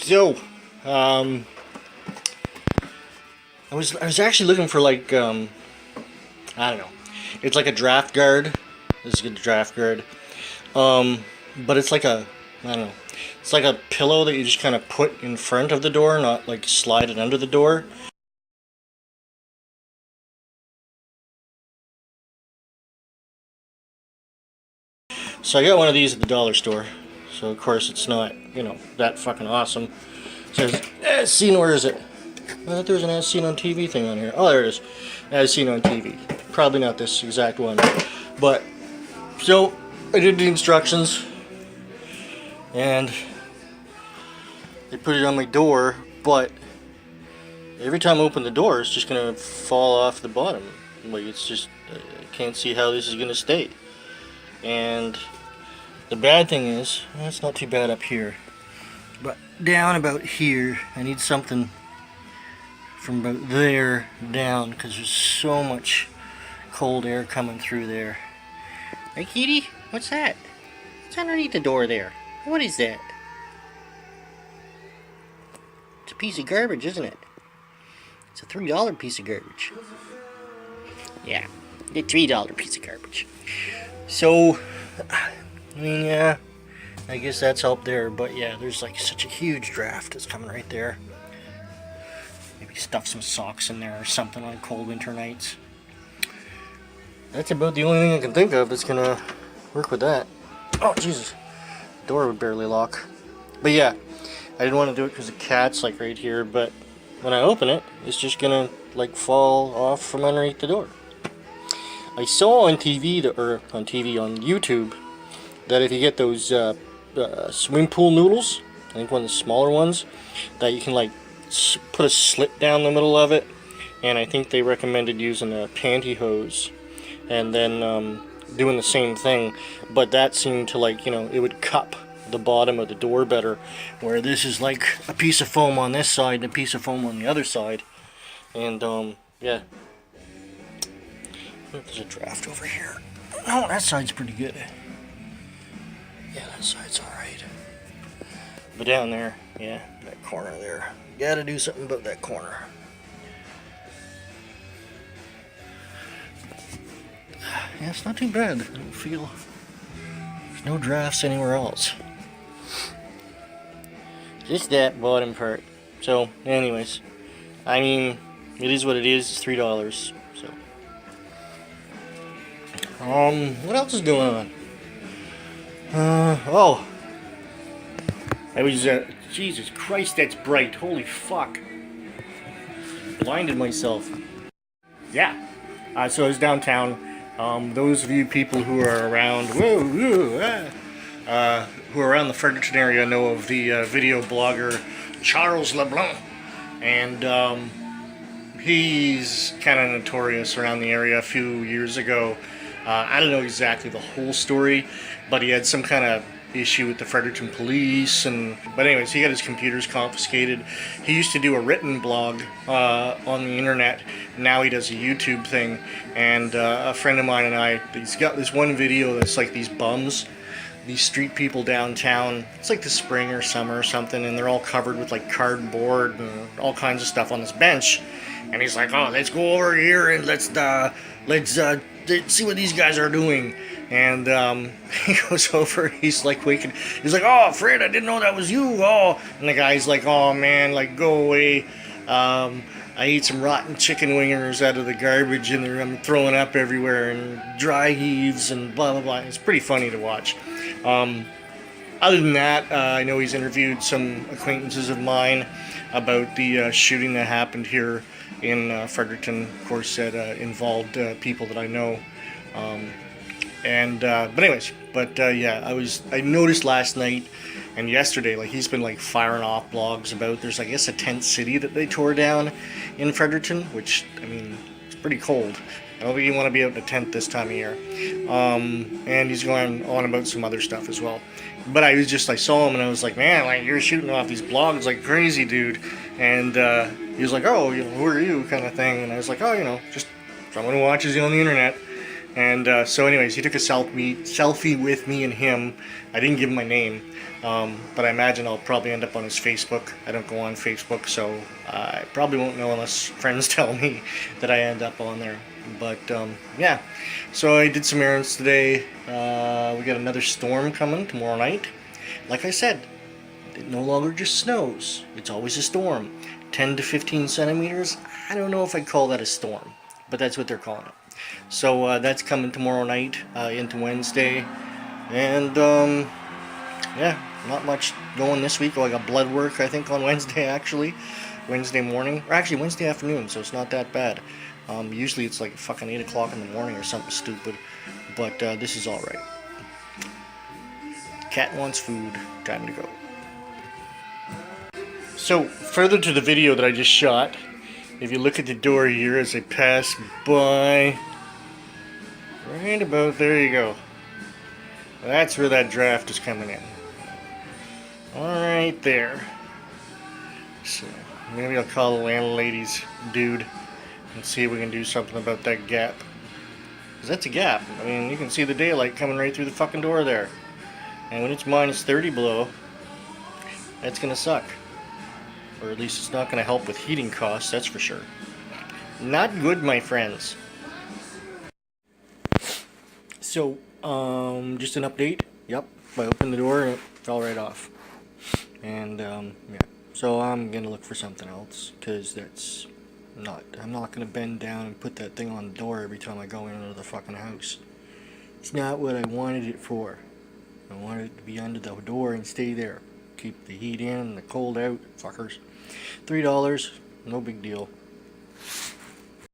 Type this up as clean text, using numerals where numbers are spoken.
So, I was actually looking for like I don't know. It's like a draft guard. This is a good draft guard. But it's like a, I don't know. It's like a pillow that you just kind of put in front of the door, not like slide it under the door. So I got one of these at the dollar store. So of course it's not, you know, that fucking awesome. It says, as seen, where is it? I thought there was an as seen on TV thing on here. Oh, there it is. As seen on TV. Probably not this exact one. But, so, I did the instructions. And they put it on my door, but every time I open the door, it's just going to fall off the bottom. Like, it's just, I can't see how this is going to stay. And the bad thing is, it's not too bad up here, but down about here, I need something from about there down, because there's so much cold air coming through there. Hey kitty, what's that? What's underneath the door there? What is that? It's a piece of garbage, isn't it? It's a $3 piece of garbage. Yeah, a $3 piece of garbage. So, I mean, yeah, I guess that's up there, but yeah, there's like such a huge draft that's coming right there. Maybe stuff some socks in there or something on cold winter nights. That's about the only thing I can think of that's gonna work with that. Oh, Jesus. The door would barely lock. But yeah, I didn't want to do it because the cat's like right here, but when I open it, it's just gonna like fall off from underneath the door. I saw on TV, on YouTube, that if you get those swimming pool noodles, I think one of the smaller ones, that you can like put a slit down the middle of it, and I think they recommended using a pantyhose, and then doing the same thing, but that seemed to, like, you know, it would cup the bottom of the door better, where this is like a piece of foam on this side and a piece of foam on the other side, and yeah. There's a draft over here. Oh, that side's pretty good. Yeah, that side's alright. But down there, yeah, that corner there. Gotta do something about that corner. Yeah, it's not too bad. I don't feel there's no drafts anywhere else. Just that bottom part. So, anyways, I mean, it is what it is. It's $3. So. What else is going on? Oh. I was, Jesus Christ, that's bright. Holy fuck. Blinded myself. Yeah. So I was downtown. Those of you people who are around, who are around the Fredericton area know of the video blogger Charles LeBlanc. And, he's kind of notorious around the area. A few years ago, I don't know exactly the whole story, but he had some kind of issue with the Fredericton police, but anyways, he got his computers confiscated. He used to do a written blog on the internet. Now he does a YouTube thing, and a friend of mine and I, he's got this one video that's like these bums, these street people downtown. It's like the spring or summer or something, and they're all covered with like cardboard and all kinds of stuff on this bench. And he's like, oh, let's go over here and let's see what these guys are doing. And he goes over, he's like, oh, Fred, I didn't know that was you. Oh, and the guy's like, oh man, like, go away. I ate some rotten chicken wingers out of the garbage, and I'm throwing up everywhere, and dry heaves, and blah blah blah. It's pretty funny to watch. Other than that, I know he's interviewed some acquaintances of mine about the shooting that happened here in Fredericton, of course, that involved people that I know. Yeah, I noticed last night and yesterday, like, he's been like firing off blogs about, there's, I guess, a tent city that they tore down in Fredericton, which, I mean, it's pretty cold. I don't think you want to be out in a tent this time of year. And he's going on about some other stuff as well. But I saw him and I was like, man, like, you're shooting off these blogs like crazy, dude. And he was like, oh, you know, who are you, kind of thing. And I was like, oh, you know, just someone who watches you on the internet. And so anyways, he took a selfie with me and him. I didn't give him my name, but I imagine I'll probably end up on his Facebook. I don't go on Facebook, so I probably won't know unless friends tell me that I end up on there. But yeah, so I did some errands today. We got another storm coming tomorrow night. Like I said, it no longer just snows. It's always a storm. 10 to 15 centimeters. I don't know if I'd call that a storm, but that's what they're calling it. So that's coming tomorrow night into Wednesday. And yeah, not much going this week. Oh, I got blood work, I think, on Wednesday, actually. Wednesday morning. Or actually, Wednesday afternoon, so it's not that bad. Usually it's like fucking 8 o'clock in the morning or something stupid. But this is alright. Cat wants food. Time to go. So, further to the video that I just shot, if you look at the door here as I pass by, right about there you go. That's where that draft is coming in. Alright there. So, maybe I'll call the landlady's dude and see if we can do something about that gap. Because that's a gap. I mean, you can see the daylight coming right through the fucking door there. And when it's minus 30 below, that's gonna suck. Or at least it's not going to help with heating costs, that's for sure. Not good, my friends. So, just an update. Yep, I opened the door and it fell right off. And, yeah. So I'm going to look for something else, because that's not... I'm not going to bend down and put that thing on the door every time I go into the fucking house. It's not what I wanted it for. I wanted it to be under the door and stay there. Keep the heat in and the cold out, fuckers. $3, no big deal.